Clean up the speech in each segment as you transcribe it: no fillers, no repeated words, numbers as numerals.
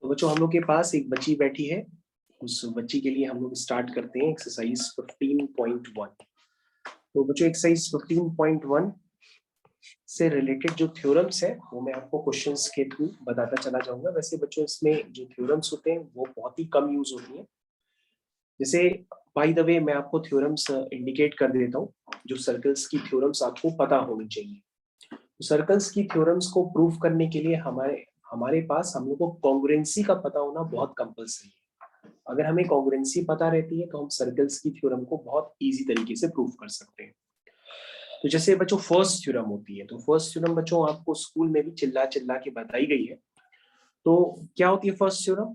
तो बच्चों हम लोग के पास एक बच्ची बैठी है, उस बच्ची के लिए हम लोग स्टार्ट करते हैं एक्सरसाइज 15.1। तो बच्चों एक्सरसाइज 15.1 से रिलेटेड जो थ्योरम्स है वो मैं आपको क्वेश्चंस के थ्रू बताता चला जाऊंगा। वैसे बच्चों इसमें जो थ्योरम्स होते हैं वो बहुत ही कम यूज होती हैं। जैसे बाय द वे मैं आपको थ्योरम्स इंडिकेट कर देता हूँ, जो सर्कल्स की थ्योरम्स आपको पता होनी चाहिए। तो सर्कल्स की थ्योरम्स को प्रूव करने के लिए हमारे हमारे पास हम लोग को कॉन्ग्रुएंसी का पता होना बहुत कंपल्सरी है। अगर हमें कॉन्ग्रुएंसी पता रहती है तो हम सर्कल्स की थ्योरम को बहुत इजी तरीके से प्रूव कर सकते हैं। तो जैसे बच्चों फर्स्ट थ्योरम होती है, तो फर्स्ट थ्योरम बच्चों आपको स्कूल में भी चिल्ला चिल्ला के बताई गई है। तो क्या होती है फर्स्ट थ्योरम?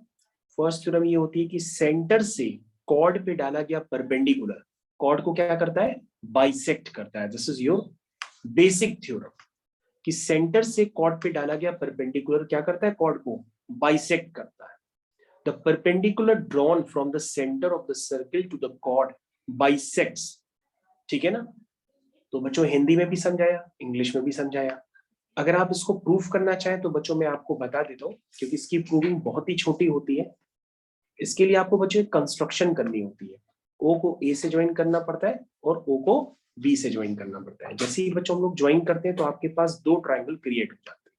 फर्स्ट थ्योरम ये होती है कि सेंटर से कॉर्ड पे डाला गया परपेंडिकुलर कॉर्ड को क्या करता है? बाइसेक्ट करता है। This is your basic theorem कि सेंटर से कॉर्ड पे डाला गया परपेंडिकुलर क्या करता है? कॉर्ड को बाइसेक्ट करता है। The perpendicular drawn from the centre of the circle to the chord bisects. ठीक है ना? तो बच्चों हिंदी में भी समझाया, इंग्लिश में भी समझाया। अगर आप इसको प्रूफ करना चाहें तो बच्चों मैं आपको बता देता हूँ, क्योंकि इसकी प्रूविंग बहुत ही छोटी होती है। इसके लिए आपको बच्चों कंस्ट्रक्शन करनी होती है। ओ को ए से ज्वाइन करना पड़ता है और ओ को बी से ज्वाइन करना पड़ता है। जैसे ही बच्चों हम लोग ज्वाइन करते हैं तो आपके पास दो ट्राइंगल क्रिएट हो जाते हैं।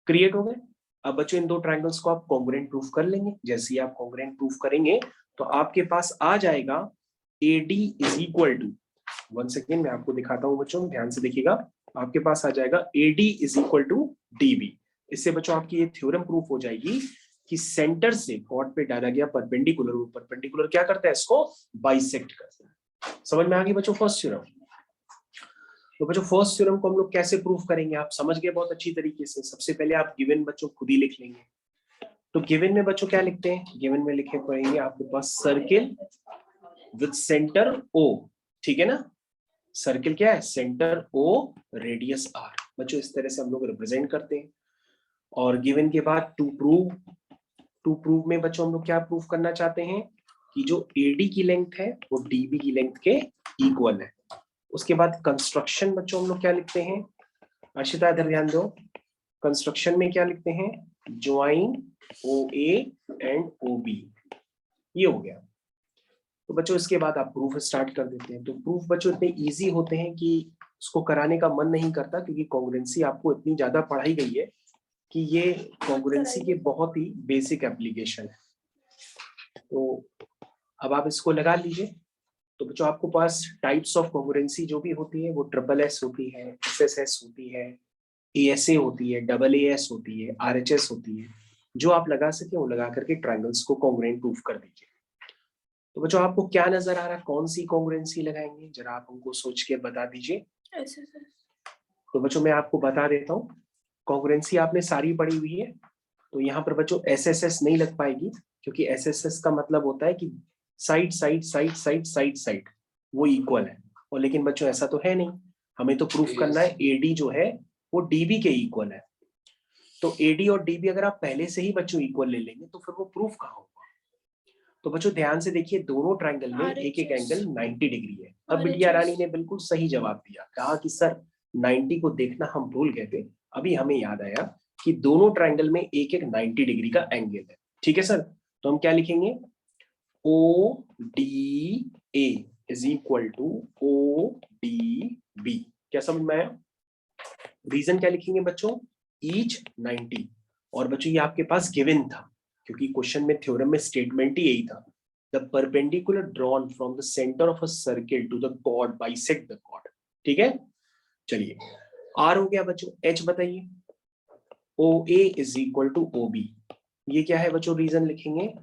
क्रिएट हो गए। अब बच्चों इन दो ट्राइंगल्स को आप कॉन्ग्रुएंट प्रूफ कर लेंगे। जैसे ही आप कॉन्ग्रुएंट प्रूफ करेंगे तो आपके पास आ जाएगा AD is equal to, one second मैं आपको दिखाता हूं बच्चों, ध्यान से देखिएगा। आपके पास आ जाएगा AD is equal to DB। इससे बच्चों आपकी ये थ्योरम प्रूफ हो जाएगी कि सेंटर से कॉर्ड पे डाला गया परपेंडिकुलर, वो परपेंडिकुलर क्या करता है? इसको बाइसेक्ट करता है। समझ में आ गई बच्चों फर्स्ट थ्योरम? तो बच्चों फर्स्ट थ्योरम को हम लोग कैसे प्रूफ करेंगे? आप समझ गए बहुत अच्छी तरीके से। सबसे पहले आप गिवन बच्चों खुद ही लिख लेंगे। तो गिवन में बच्चों क्या लिखते हैं? गिवन में लिखे पड़ेंगे आपके पास सर्किल विद सेंटर O। ठीक है ना? सर्किल क्या है? Centre O, radius R। बच्चों इस तरह से हम लोग रिप्रेजेंट करते हैं। और गिवन के बाद टू प्रूव में बच्चों हम लोग क्या प्रूव करना चाहते हैं कि जो AD की लेंथ है वो DB की लेंथ के इक्वल है। उसके बाद कंस्ट्रक्शन बच्चों हम लोग क्या लिखते हैं? अर्शिता इधर ध्यान दो। कंस्ट्रक्शन में क्या लिखते हैं? Join OA and OB। ये हो गया। तो बच्चों इसके बाद आप प्रूफ स्टार्ट कर देते हैं। तो प्रूफ बच्चों इतने इजी होते हैं कि उसको कराने का मन नहीं करता, क्योंकि कॉन्ग्रुएंसी आपको इतनी ज्यादा पढ़ाई गई है कि ये कॉन्ग्रुएंसी के बहुत ही बेसिक एप्लीकेशन है। तो अब आप इसको लगा लीजिए। तो बच्चों आपको पास टाइप्स ऑफ कॉन्ग्रुएंसी जो भी होती है वो SSS होती है, SSS होती है, ASA होती है, AAS होती है, RHS होती है। जो आप लगा सके वो लगा करके ट्रायंगल्स को कॉन्ग्रुएंट प्रूफ कर दीजिए। तो बच्चों आपको क्या नजर आ रहा है? कौन सी कॉन्ग्रुएंसी लगाएंगे? जरा आप हमको सोच के बता दीजिए। तो बच्चों मैं आपको बता देता हूँ, कॉन्ग्रुएंसी आपने सारी पढ़ी हुई है। तो यहाँ पर बच्चों SSS नहीं लग पाएगी, क्योंकि SSS का मतलब होता है कि side side side side side side वो इक्वल है। और लेकिन बच्चों ऐसा तो है नहीं, हमें तो प्रूफ करना है AD जो है वो DB के इक्वल है। तो AD और DB अगर आप पहले से ही बच्चों इक्वल ले लेंगे तो फिर वो प्रूफ कहाँ होगा? तो बच्चों ध्यान से देखिए, दोनों ट्रायंगल में एक एक एंगल 90 डिग्री है। अब बिटिया रानी ने बिल्कुल सही जवाब दिया, कहा कि सर 90 को देखना हम भूल गए थे, अभी हमें याद आया कि दोनों ट्रायंगल में एक एक 90 डिग्री का एंगल है। ठीक है सर, तो हम क्या लिखेंगे? ODA is equal to ODB। क्या समझ में आया? रीजन क्या लिखेंगे बच्चों? ईच 90। और बच्चों ये आपके पास गिवन था, क्योंकि क्वेश्चन में थ्योरम में स्टेटमेंट ही यही था, the perpendicular drawn from the centre of a circle to the chord bisect the chord. ठीक है, चलिए आर हो गया बच्चों। एच बताइए। OA is equal to OB। ये क्या है बच्चों? रीजन लिखेंगे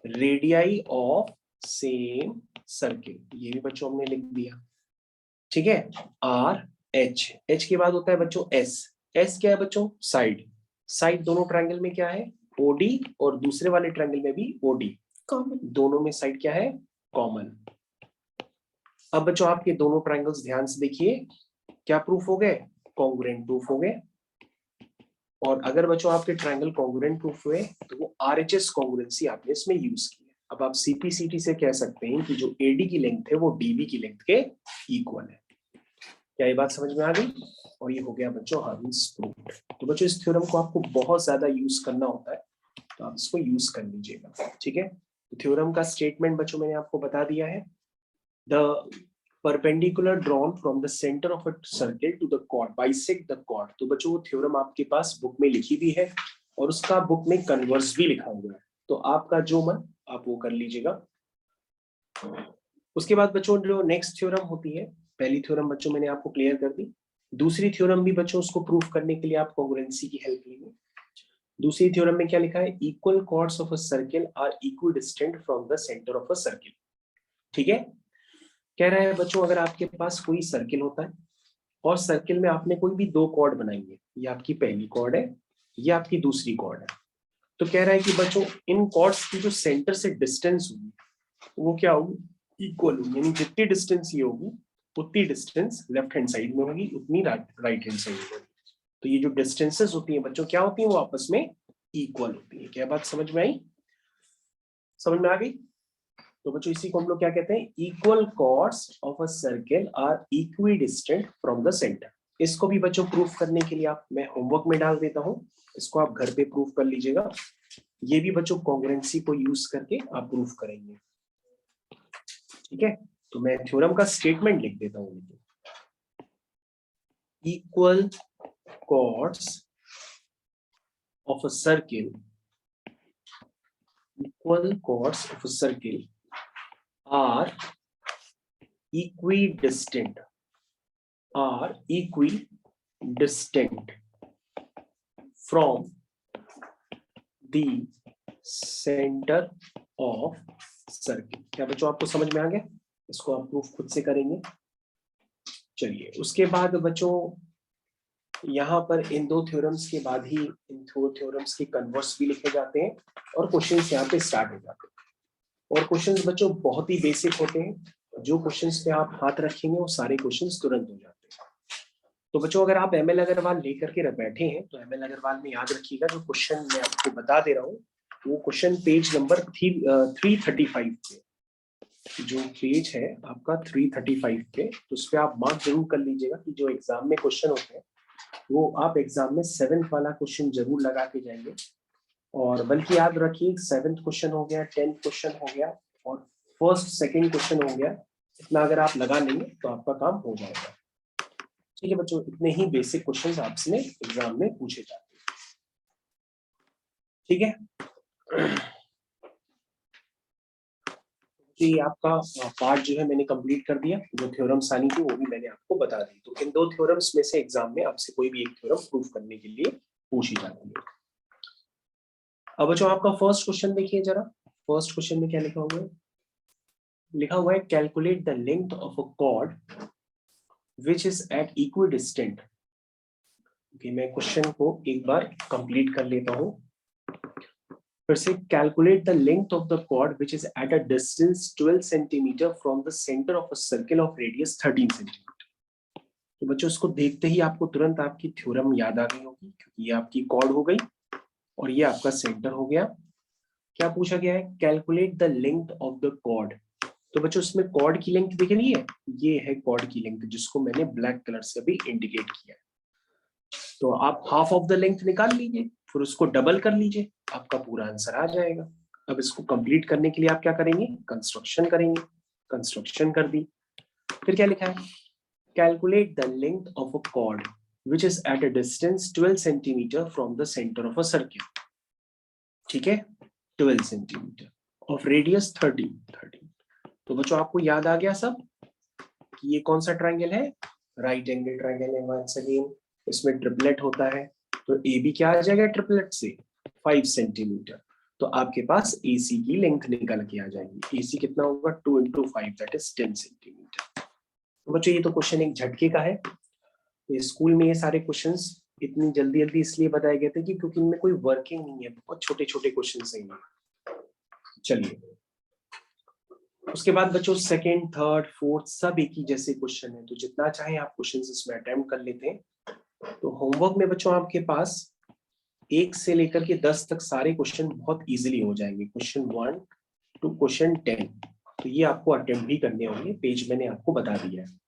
रेडियाई ऑफ सेम सर्किल। ये भी बच्चों हमने लिख दिया। ठीक है, आर एच। एच के बाद होता है बच्चों एस। एस क्या है बच्चों? साइड। साइड दोनों ट्रायंगल में क्या है? OD, और दूसरे वाले ट्रायंगल में भी OD। कॉमन। दोनों में साइड क्या है? कॉमन। अब बच्चों आपके दोनों ट्रायंगल्स ध्यान से देखिए, क्या प्रूफ हो गए? कॉन्ग्रुएंट प्रूफ हो गए। और अगर बच्चों आपके ट्रायंगल कॉन्ग्रुएंट प्रूफ हुए तो वो RHS कॉन्ग्रुएंसी आपने इसमें यूज की है। अब आप CPCT से कह सकते हैं कि जो AD की लेंथ है वो DB की लेंथ के इक्वल है। क्या ये बात समझ में आ गई? और ये हो गया बच्चों हार्मन्स प्रूफ। तो बच्चों इस थ्योरम को आपको बहुत ज्यादा यूज करना होता है, तो आप इसको यूज कर लीजिएगा, ठीक है। तो थ्योरम का स्टेटमेंट बच्चों मैंने आपको बता दिया है। The perpendicular drawn from the center of a circle to the chord bisect the chord। तो बच्चों वो थ्योरम आपके पास बुक में लिखी भी है और उसका बुक में कन्वर्स भी लिखा हुआ है, तो आपका जो मन आप वो कर लीजिएगा। उसके बाद बच्चों जो नेक्स्ट थ्योरम होती है, पहली थ्योरम बच्चों मैंने आपको क्लियर कर दी, दूसरी थ्योरम भी बच्चों उसको प्रूफ करने के लिए आप कॉन्ग्रुएंसी की हेल्प लेंगे। दूसरी थ्योरम में क्या लिखा है, equal chords of a circle are equal distant from the centre of a circle, ठीक है। कह रहा है बच्चों अगर आपके पास कोई सर्किल होता है और सर्किल में आपने कोई भी दो कॉर्ड बनाई है, ये आपकी पहली कॉर्ड है, ये आपकी दूसरी कॉर्ड है, तो कह रहा है कि बच्चों इन कॉर्ड्स की जो सेंटर से डिस्टेंस होगी वो क्या होगी, इक्वल होगी, यानी जितनी डिस्टेंस ये होगी उतनी डिस्टेंस लेफ्ट हैंड साइड में होगी, उतनी राइट हैंड साइड में होगी। तो ये जो डिस्टेंसेस होती हैं बच्चों क्या होती हैं, वो आपस में इक्वल होती है। क्या बात समझ में आई, समझ में आ गई। तो बच्चों इसी को हम लोग क्या कहते हैं, equal chords of a circle are equidistant from the centre. इसको भी बच्चों प्रूफ करने के लिए आप मैं होमवर्क में डाल देता हूं, इसको आप घर पे प्रूफ कर लीजिएगा। ये भी बच्चों कॉन्ग्रुएंसी को यूज करके आप प्रूफ करेंगे, ठीक है। तो मैं थ्योरम का स्टेटमेंट लिख देता हूं, equal chords of a circle, equal chords of a circle are equidistant from the center of circle। क्या बच्चों आपको समझ में आ गया, इसको आप प्रूफ खुद से करेंगे। चलिए उसके बाद बच्चों यहाँ पर इन दो थ्योरम्स के बाद ही इन दो थ्योरम्स के कन्वर्स भी लिखे जाते हैं और क्वेश्चंस यहाँ पे स्टार्ट हो जाते हैं। और क्वेश्चंस बच्चों बहुत ही बेसिक होते हैं, जो क्वेश्चंस पे आप हाथ रखेंगे वो सारे क्वेश्चंस तुरंत हो जाते हैं। तो बच्चों अगर आप एमएल अग्रवाल लेकर के बैठे हैं तो एमएल अग्रवाल में याद रखिएगा जो क्वेश्चन मैं आपको बता दे रहा हूँ वो क्वेश्चन पेज नंबर 335 पे, जो पेज है आपका 335 पे, तो उस पर आप मार्क जरूर कर लीजिएगा कि जो एग्जाम में क्वेश्चन होते हैं वो आप एग्जाम में 7th वाला क्वेश्चन जरूर लगा के जाएंगे। और बल्कि याद रखिए 7th क्वेश्चन हो गया, 10th क्वेश्चन हो गया और फर्स्ट सेकंड क्वेश्चन हो गया, इतना अगर आप लगा लेंगे तो आपका काम हो जाएगा, ठीक है बच्चों। इतने ही बेसिक क्वेश्चंस आपसे एग्जाम में पूछे जाते हैं, ठीक है। ये आपका पार्ट जो है मैंने कंप्लीट कर दिया, जो थ्योरम्स आनी थी वो भी मैंने आपको बता दी। तो इन दो थ्योरम्स में से एग्जाम में आपसे कोई भी एक थ्योरम प्रूफ करने के लिए पूछी जाती है। अब बच्चों आपका फर्स्ट क्वेश्चन देखिए जरा, फर्स्ट क्वेश्चन में क्या लिखा हुआ है, लिखा हुआ है calculate the length of a chord which is at equidistant. Okay, मैं क्वेश्चन को एक बार कंप्लीट कर लेता हूं फिर से। Calculate the length of the chord which is at a distance 12 centimetre from the centre of a circle of radius 13 centimetre. तो बच्चों इसको देखते ही आपको तुरंत आपकी थ्योरम याद आ गई होगी, क्योंकि ये आपकी कॉर्ड हो गई और ये आपका सेंटर हो गया। क्या पूछा गया है, calculate the length of the chord. तो बच्चों इसमें कॉर्ड की लेंथ दिख रही है, ये है कॉर्ड की लेंथ जिसको मैंने ब्लैक कलर से अभी इंडिकेट किया है। तो आप हाफ ऑफ द लेंथ निकाल लीजिए, फिर उसको डबल कर लीजिए, आपका पूरा आंसर आ जाएगा। अब इसको कंप्लीट करने के लिए आप क्या करेंगे, कंस्ट्रक्शन करेंगे। कंस्ट्रक्शन कर दी, फिर क्या लिखा है, calculate the length of a chord which is at a distance 12 centimetre from the centre of a circle, ठीक है, 12 सेंटीमीटर ऑफ रेडियस 13। तो बच्चों आपको याद आ गया सब कि ये कौन सा ट्राइंगल है, राइट एंगल ट्राइंगल है। वंस अगेन इसमें ट्रिपलेट होता है, तो ए बी क्या आ जाएगा ट्रिपलेट से 5 सेंटीमीटर। तो आपके पास AC की लेंथ निकल के आ जाएगी। AC कितना होगा, 2 × 5 दैट इज 10 सेंटीमीटर। तो बच्चों ये तो क्वेश्चन एक झटके का है। तो स्कूल में ये सारे क्वेश्चंस इतनी जल्दी जल्दी इसलिए बताए गए थे कि क्योंकि इनमें कोई वर्किंग नहीं है, बहुत छोटे छोटे क्वेश्चन हैं। चलिए उसके बाद बच्चों सेकंड, थर्ड, फोर्थ सब एक ही जैसे क्वेश्चन है, तो जितना चाहे आप क्वेश्चन इसमें अटेम्प्ट कर लेते हैं। तो होमवर्क में बच्चों आपके पास 1 से लेकर के 10 तक सारे क्वेश्चन बहुत इजीली हो जाएंगे, क्वेश्चन 1 to क्वेश्चन 10। तो ये आपको अटेम्प्ट भी करने होंगे, पेज मैंने आपको बता दिया है।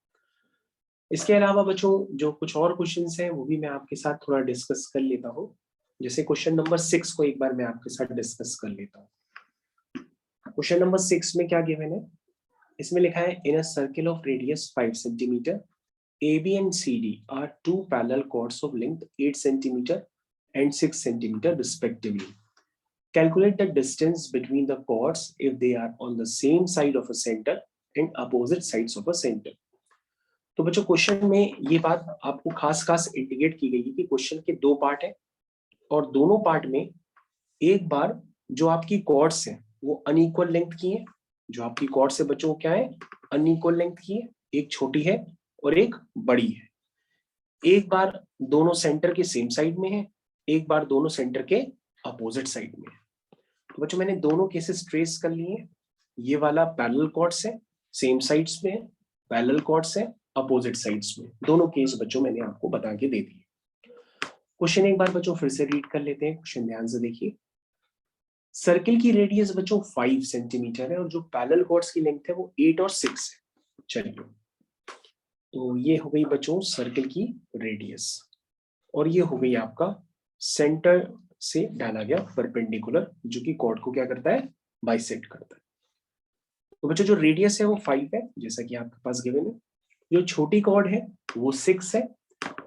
इसके अलावा बच्चों जो कुछ और क्वेश्चंस हैं वो भी मैं आपके साथ थोड़ा डिस्कस कर लेता हूँ। जैसे क्वेश्चन नंबर 6 को एक बार मैं आपके साथ डिस्कस कर लेता हूँ। क्वेश्चन नंबर 6 में क्या गिवन है, इसमें लिखा है in a circle of radius 5 centimetre AB and CD are two parallel chords of length 8 centimeter and 6 centimeter respectively. Calculate the distance between the chords if they are on the same side of a center and opposite sides of a center. तो बच्चों question में ये बात आपको खास खास indicate की गई है कि क्वेश्चन के दो पार्ट है और दोनों पार्ट में एक बार जो आपकी कॉर्ड्स हैं वो अनइक्वल लेंथ की है। जो आपकी कॉर्ड्स है बच्चों क्या है, अनइक्वल लेंथ की है, एक छोटी है और एक बड़ी है। एक बार दोनों सेंटर के सेम साइड में है, एक बार दोनों सेंटर के अपोजिट साइड में है। तो बच्चों मैंने दोनों केसेस ट्रेस कर लिए हैं। ये वाला पैरेलल कॉर्ड्स है, सेम साइड्स में है, पैरेलल कॉर्ड्स है, अपोजिट साइड्स में। दोनों केस बच्चों मैंने आपको बता के दे दिए। क्वेश्चन एक बार बच्चों फिर से रीड कर लेते हैं। क्वेश्चन ध्यान से देखिए। सर्किल की रेडियस बच्चों 5 सेंटीमीटर है और जो पैरेलल कॉर्ड्स की लेंथ है वो 8 और 6 है। चलिए, तो ये हो गई बच्चों सर्किल की रेडियस और ये हो गई आपका सेंटर से डाला गया परपेंडिकुलर जो कि कॉर्ड को क्या करता है, बाइसेक्ट करता है। तो बच्चों जो रेडियस है वो 5 है जैसा कि आपके पास गिवन है। जो छोटी कॉर्ड है वो 6 है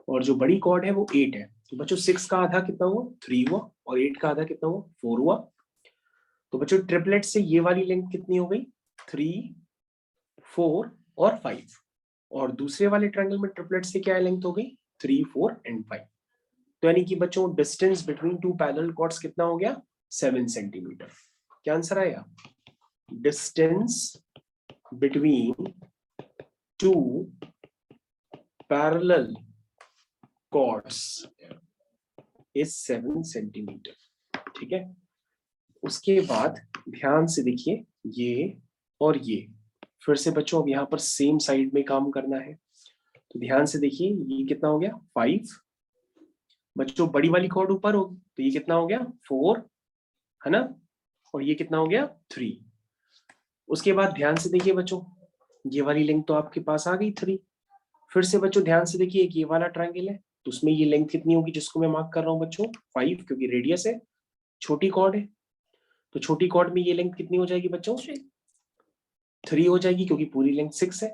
और जो बड़ी कॉर्ड है वो 8 है। तो बच्चों 6 का आधा कितना हुआ, 3 हुआ और 8 का आधा कितना हुआ, 4 हुआ। तो बच्चों ट्रिपलेट से ये वाली लेंथ कितनी हो गई, 3, 4 और 5 और दूसरे वाले ट्रायंगल में ट्रिपलेट से क्या लेंथ हो गई, 3, 4 एंड 5। तो यानी कि बच्चों distance between two parallel chords कितना हो गया, 7 सेंटीमीटर। क्या आंसर आया, distance between two parallel chords is 7 centimetre. ठीक है, उसके बाद ध्यान से देखिए ये और ये फिर से बच्चों अब यहाँ पर सेम साइड में काम करना है। तो ध्यान से देखिए ये कितना हो गया, 5। बच्चों बड़ी वाली कॉर्ड ऊपर होगी तो ये कितना हो गया, 4 है ना, और ये कितना हो गया, 3। उसके बाद ध्यान से देखिए बच्चों ये वाली लेंथ तो आपके पास आ गई 3। फिर से बच्चों ध्यान से देखिए एक ये वाला ट्रायंगल है तो उसमें ये लेंथ कितनी होगी जिसको मैं मार्क कर रहा हूँ बच्चों, 5, क्योंकि रेडियस है, छोटी कॉर्ड है। तो छोटी कॉर्ड में ये लेंथ कितनी हो जाएगी बच्चों, 3 हो जाएगी क्योंकि पूरी लेंथ 6 है।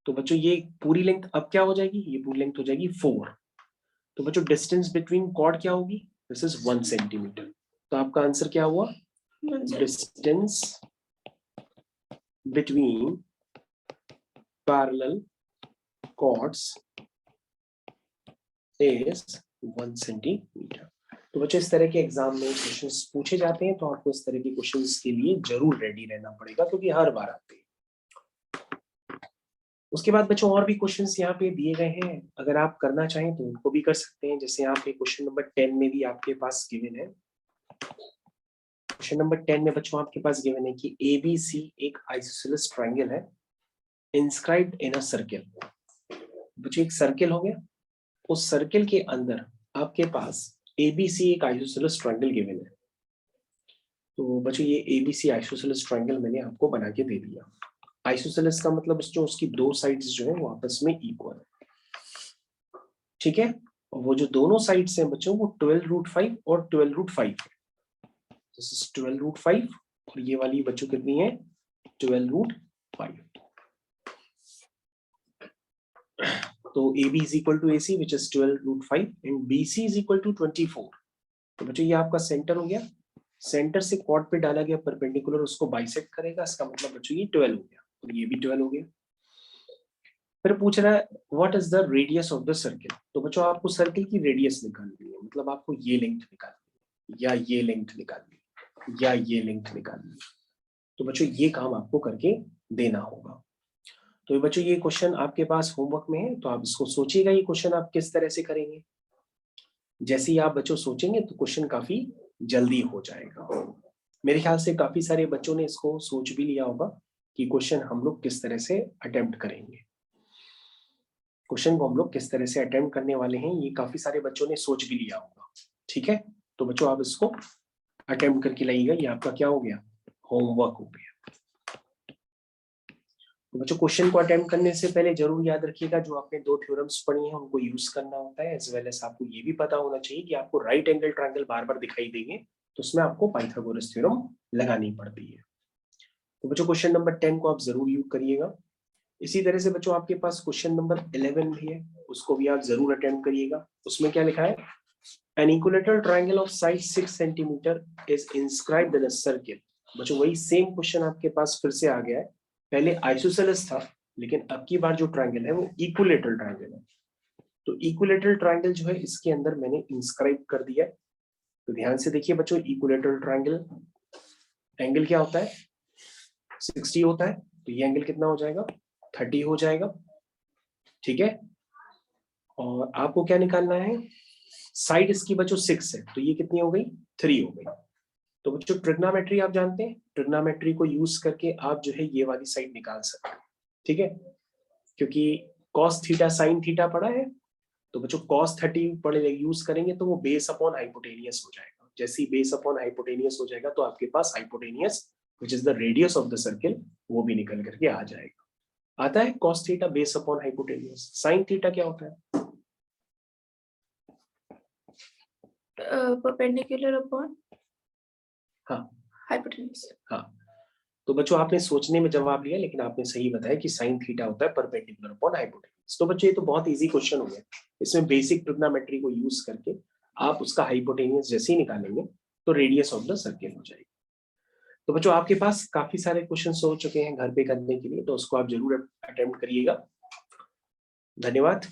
तो बच्चों ये पूरी लेंथ अब क्या हो जाएगी, ये पूरी लेंथ हो जाएगी 4। तो बच्चों डिस्टेंस बिटवीन कॉर्ड क्या होगी, दिस इज 1 सेंटीमीटर। तो आपका आंसर क्या हुआ, distance between parallel chords is 1 centimetre. तो बच्चों इस तरह के एग्जाम में क्वेश्चंस पूछे जाते हैं तो आपको इस तरह के क्वेश्चंस के लिए जरूर रेडी रहना पड़ेगा क्योंकि हर बार आते हैं। उसके बाद बच्चों और भी क्वेश्चंस यहाँ पे दिए गए हैं, अगर आप करना चाहें तो उनको भी कर सकते हैं। जैसे यहाँ पे क्वेश्चन नंबर 10 में भी आपके पास गिवन है। क्वेश्चन नंबर 10 में बच्चों आपके पास गिवन है कि ABC एक आइसोसेलेस ट्रायंगल है इंस्क्राइब्ड इन अ सर्किल। बच्चों एक सर्किल हो गया, उस सर्किल के अंदर आपके पास ABC एक आइसोसेलेस ट्रायंगल गिवन है। तो बच्चों ये ABC आइसोसेलेस ट्रायंगल मैंने आपको बना के दे दिया। आइसोसेलेस का मतलब जो उसकी दो साइड्स जो है वो आपस में इक्वल है। ठीक है, और वो जो दोनों साइड्स हैं बच्चों वो 12√5 और 12√5 है। दिस इज 12√5 और ये वाली बच्चों कितनी है, 12√5। तो AB is equal to AC which is 12√5 and BC is equal to 24। तो बच्चों ये आपका सेंटर हो गया, सेंटर से कॉर्ड पे डाला गया परपेंडिकुलर उसको बाइसेक्ट करेगा, इसका मतलब बच्चों ये 12 हो गया और ये भी 12 हो गया। फिर पूछ रहा है what is the radius of the circle. तो बच्चों आपको सर्किल की रेडियस निकालनी है, मतलब आपको ये लेंथ निकालनी है या ये लेंथ निकालनी है या ये लेंथ निकालनी है। तो बच्चों ये काम आपको करके देना होगा। तो बच्चों ये क्वेश्चन आपके पास होमवर्क में है तो आप इसको सोचिएगा ये क्वेश्चन आप किस तरह से करेंगे। जैसे ही आप बच्चों सोचेंगे तो क्वेश्चन काफी जल्दी हो जाएगा। मेरे ख्याल से काफी सारे बच्चों ने इसको सोच भी लिया होगा कि क्वेश्चन हम लोग किस तरह से अटेम्प्ट करेंगे। क्वेश्चन को हम लोग किस तरह से अटेम्प्ट करने वाले हैं ये काफी सारे बच्चों ने सोच भी लिया होगा। ठीक है, तो बच्चों आप इसको अटेम्प्ट करके लाइएगा, ये आपका क्या हो गया, होमवर्क हो गया। तो बच्चों क्वेश्चन को अटेम्प्ट करने से पहले जरूर याद रखिएगा जो आपने 2 थ्योरम्स पढ़ी हैं उनको यूज करना होता है, एज वेल एज आपको ये भी पता होना चाहिए कि आपको राइट एंगल ट्रायंगल बार बार दिखाई देंगे तो उसमें आपको पाइथागोरस थ्योरम लगानी पड़ती है। तो बच्चों क्वेश्चन नंबर 10 को आप जरूर यूज करिएगा। इसी तरह से बच्चों आपके पास क्वेश्चन नंबर 11 भी है, उसको भी आप जरूर अटेम्प्ट करिएगा। उसमें क्या लिखा है, An equilateral triangle of size 6 centimeter is inscribed in a circle। बच्चों वही सेम क्वेश्चन आपके पास फिर से आ गया है, पहले आइसोसेलेस था लेकिन अब की बार जो ट्रायंगल है वो इक्विलेटरल ट्रायंगल है। तो इक्विलेटरल ट्रायंगल जो है इसके अंदर मैंने इंस्क्राइब कर दिया है। तो ध्यान से देखिए बच्चों, इक्विलेटरल ट्रायंगल एंगल क्या होता है, 60 होता है, तो ये एंगल कितना हो जाएगा, 30 हो जाएगा, ठीक है। और आपको क्या निकालना है, साइड इसकी बच्चों 6 है तो ये कितनी हो गई, 3 हो गई। तो बच्चों ट्रिग्नोमेट्री आप जानते हैं, ट्रिग्नोमेट्री को यूज करके आप जो है ये वाली साइड निकाल सकते हैं, ठीक है। क्योंकि cos थीटा sin थीटा पड़ा है, तो बच्चों cos 30 पड़े यूज करेंगे तो वो बेस अपॉन हाइपोटेनियस हो जाएगा। जैसे ही बेस अपॉन हाइपोटेनियस हो जाएगा तो आपके पास hypotenuse which is the radius of the circle वो भी निकल करके आ जाएगा। आता है cos theta base upon hypotenuse. sin theta क्या होता है, परपेंडिकुलर अपॉन हाँ हाइपोटेन्यूज। हाँ। तो बच्चों आपने सोचने में जवाब लिया लेकिन आपने सही बताया कि sin थीटा होता है परपेंडिकुलर अपॉन हाइपोटेन्यूज। तो बच्चों ये तो बहुत इजी क्वेश्चन हो गया, इसमें बेसिक ट्रिग्नोमेट्री को यूज करके आप उसका हाइपोटेन्यूज जैसे ही निकालेंगे तो रेडियस ऑफ द सर्किल हो जाएगी। तो बच्चों आपके पास काफी सारे क्वेश्चन हो चुके हैं घर पे करने के लिए, तो उसको आप जरूर अटेम्प्ट करिएगा। धन्यवाद।